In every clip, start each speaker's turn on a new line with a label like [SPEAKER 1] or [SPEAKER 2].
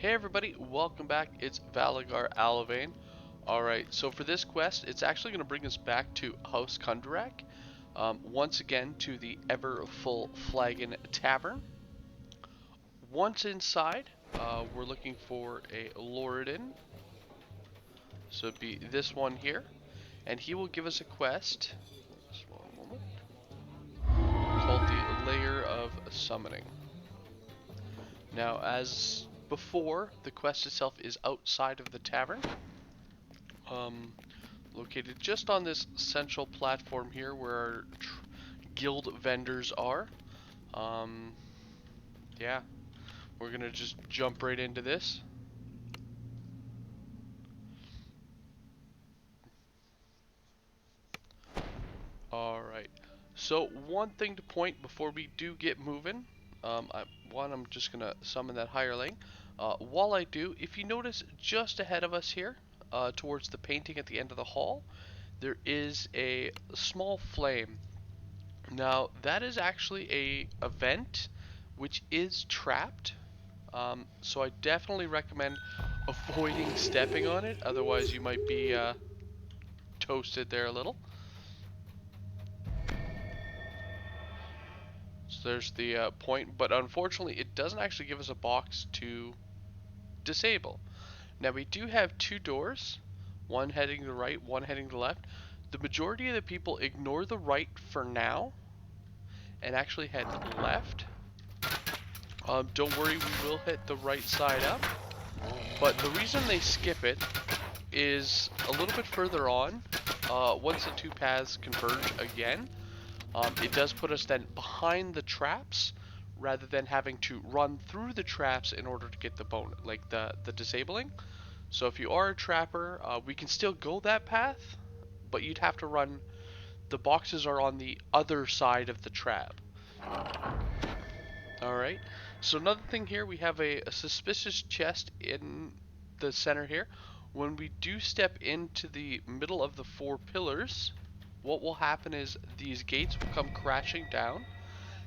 [SPEAKER 1] Hey everybody, welcome back. It's Valagar Aloevain. Alright, so for this quest, it's actually going to bring us back to House Kundarak. Once again to the ever full Flagon Tavern. Once inside, we're looking for a Loredan. So it'd be this one here. And he will give us a quest. Just one moment. Called the Lair of Summoning. Now, as before, the quest itself is outside of the tavern. Located just on this central platform here where our guild vendors are. Yeah, we're gonna just jump right into this. Alright, so one thing to point before we do get moving, I'm just gonna summon that hireling. While I do, if you notice just ahead of us here, towards the painting at the end of the hall, there is a small flame. Now, that is actually a event which is trapped. So I definitely recommend avoiding stepping on it, otherwise you might be toasted there a little. So there's the point, but unfortunately it doesn't actually give us a box to disable. Now we do have two doors, one heading to the right, one heading to the left. The majority of the people ignore the right for now and actually head left. Don't worry, we will hit the right side up. But the reason they skip it is a little bit further on. Once the two paths converge again, it does put us then behind the traps rather than having to run through the traps in order to get the bonus, like the disabling. So if you are a trapper, we can still go that path, but you'd have to run. The boxes are on the other side of the trap. Alright, so another thing here, we have a suspicious chest in the center here. When we do step into the middle of the four pillars, what will happen is these gates will come crashing down.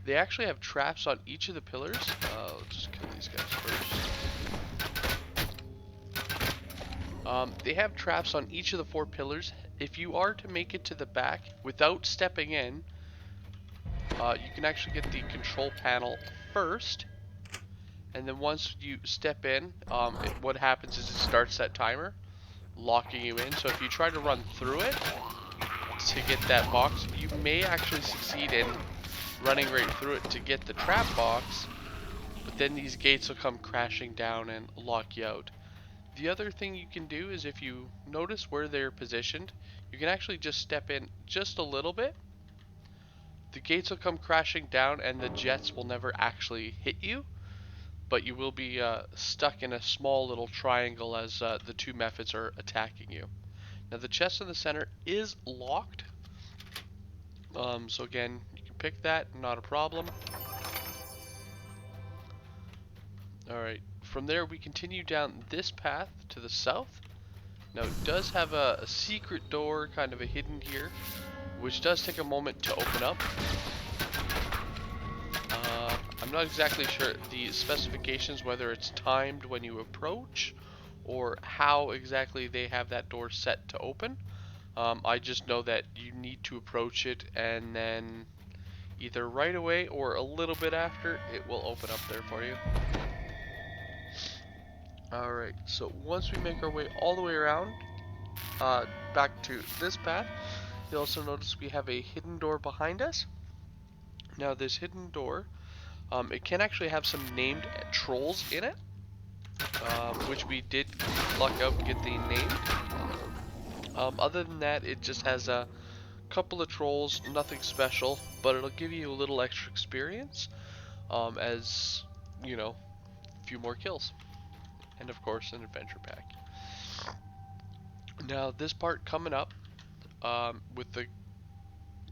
[SPEAKER 1] They actually have traps on each of the pillars. Let's just kill these guys first. They have traps on each of the four pillars. If you are to make it to the back without stepping in, you can actually get the control panel first, and then once you step in, what happens is it starts that timer, locking you in. So if you try to run through it to get that box, you may actually succeed in running right through it to get the trap box, but then these gates will come crashing down and lock you out. The other thing you can do is, if you notice where they're positioned, you can actually just step in just a little bit. The gates will come crashing down and the jets will never actually hit you, but you will be stuck in a small little triangle as the two methods are attacking you. Now the chest in the center is locked, so again, you can pick that, not a problem. Alright, from there we continue down this path to the south. Now it does have a secret door, kind of a hidden here, which does take a moment to open up. I'm not exactly sure the specifications, whether it's timed when you approach or how exactly they have that door set to open. I just know that you need to approach it, and then either right away or a little bit after, it will open up there for you. Alright, so once we make our way all the way around back to this path, you'll also notice we have a hidden door behind us. Now this hidden door, it can actually have some named trolls in it, which we did luck out to get the name. Other than that, it just has a couple of trolls, nothing special, but it'll give you a little extra experience, as, you know, a few more kills. And of course, an adventure pack. Now, this part coming up, with the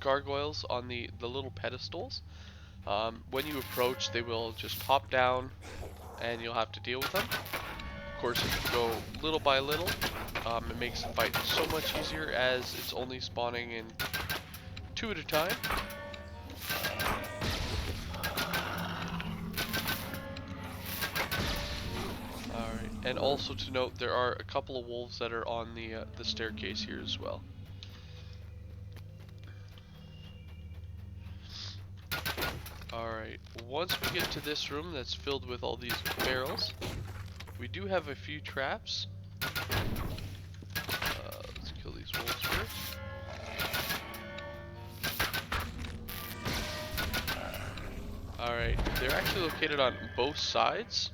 [SPEAKER 1] gargoyles on the little pedestals, when you approach, they will just hop down and you'll have to deal with them. Of course, if you go little by little, it makes the fight so much easier, as it's only spawning in 2 at a time. And also to note, there are a couple of wolves that are on the staircase here as well. Alright, once we get to this room that's filled with all these barrels, we do have a few traps. Let's kill these wolves first. Alright, they're actually located on both sides,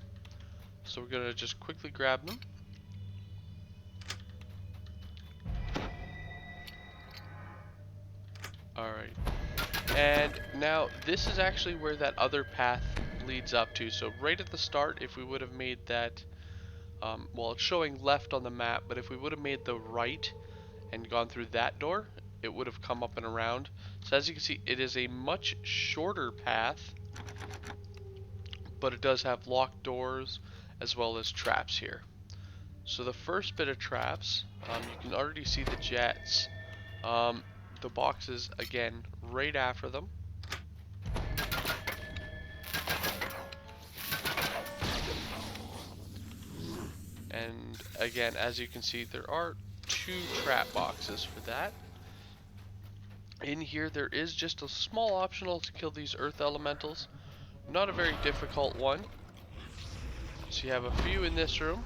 [SPEAKER 1] so we're gonna just quickly grab them. Alright, and now this is actually where that other path leads up to. So right at the start, if we would have made that, well, it's showing left on the map, but if we would have made the right and gone through that door, it would have come up and around. So as you can see, it is a much shorter path, but it does have locked doors as well as traps here. So the first bit of traps, you can already see the jets. The boxes, again, right after them. And again, as you can see, there are 2 trap boxes for that. In here, there is just a small optional to kill these earth elementals. Not a very difficult one. So you have a few in this room.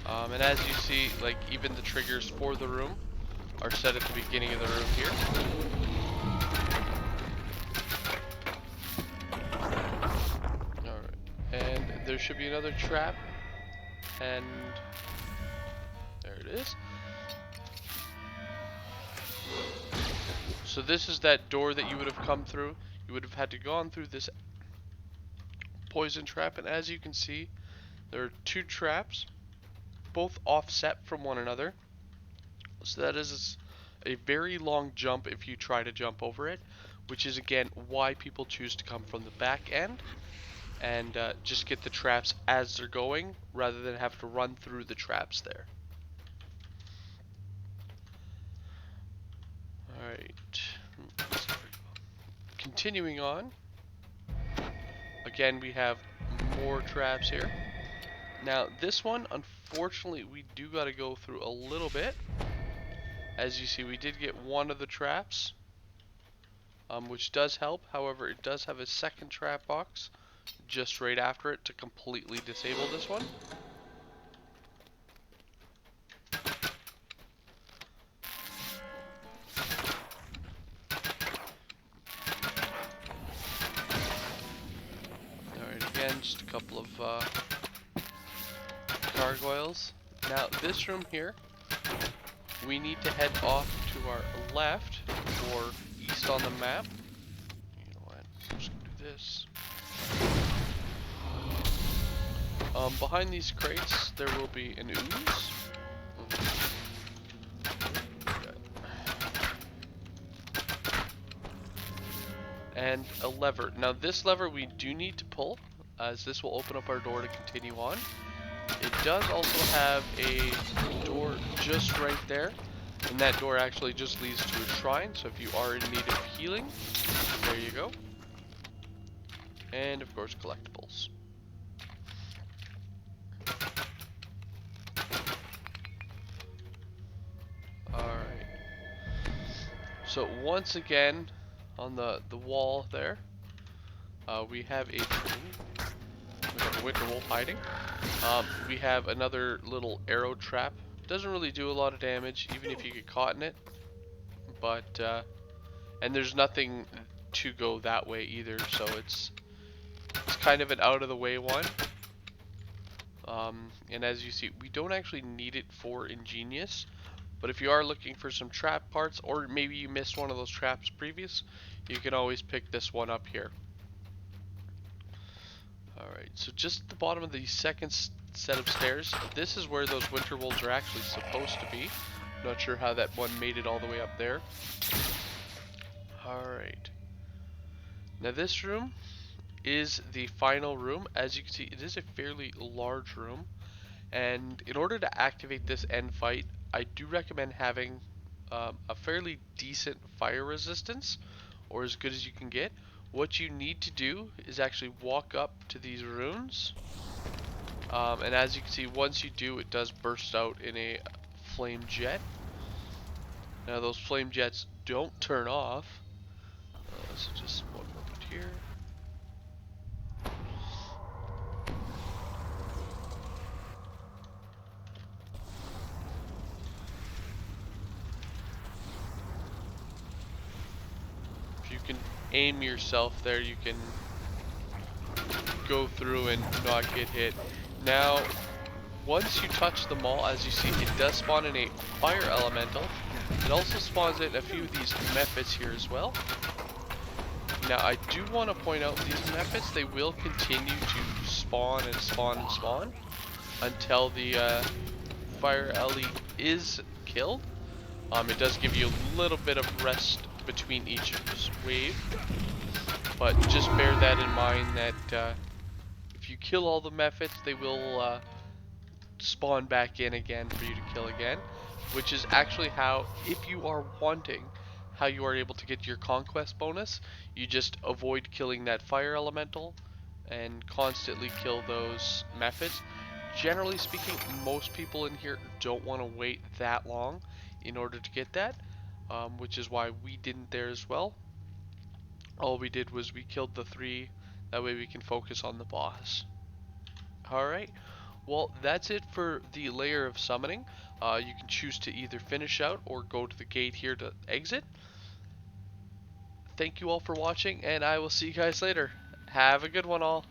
[SPEAKER 1] And as you see, like, even the triggers for the room are set at the beginning of the room here. Alright, and there should be another trap, and there it is. So this is that door that you would have come through. You would have had to gone through this poison trap, and as you can see, there are 2 traps, both offset from one another. So that is a very long jump if you try to jump over it, which is again why people choose to come from the back end and just get the traps as they're going rather than have to run through the traps there. Alright, continuing on, again we have more traps here. Now this one, unfortunately, we do got to go through a little bit. As you see, we did get one of the traps, which does help. However, it does have a second trap box just right after it to completely disable this one. Alright, again, just a couple of gargoyles. Now, this room here, we need to head off to our left or east on the map. You know what? I'm just gonna do this. Behind these crates, there will be an ooze. And a lever. Now this lever we do need to pull, as this will open up our door to continue on. It does also have a door just right there, and that door actually just leads to a shrine, so if you are in need of healing, there you go. And of course collectibles. Alright. So once again, on the wall there, we have a winter wolf hiding. We have another little arrow trap. Doesn't really do a lot of damage, even if you get caught in it. But and there's nothing to go that way either, so it's kind of an out of the way one. And as you see, we don't actually need it for Ingenious. But if you are looking for some trap parts, or maybe you missed one of those traps previous, you can always pick this one up here. Alright, so just at the bottom of the second set of stairs, this is where those winter wolves are actually supposed to be. Not sure how that one made it all the way up there. Alright. Now this room is the final room. As you can see, it is a fairly large room. And in order to activate this end fight, I do recommend having a fairly decent fire resistance, or as good as you can get. What you need to do is actually walk up to these runes, And as you can see, once you do, it does burst out in a flame jet. Now those flame jets don't turn off. So just one moment here. If you can aim yourself there, you can go through and not get hit. Now, once you touch them all, as you see, it does spawn in a fire elemental. It also spawns in a few of these methods here as well. Now, I do want to point out these methods, they will continue to spawn and spawn and spawn until the fire elite is killed. It does give you a little bit of rest between each wave, but just bear that in mind that if you kill all the methods, they will spawn back in again for you to kill again, which is actually how, if you are wanting, how you are able to get your conquest bonus. You just avoid killing that fire elemental and constantly kill those methods. Generally speaking, most people in here don't want to wait that long in order to get that, which is why we didn't there as well. All we did was we killed the 3, that way we can focus on the boss. Alright, well that's it for the Lair of Summoning. You can choose to either finish out or go to the gate here to exit. Thank you all for watching, and I will see you guys later. Have a good one all.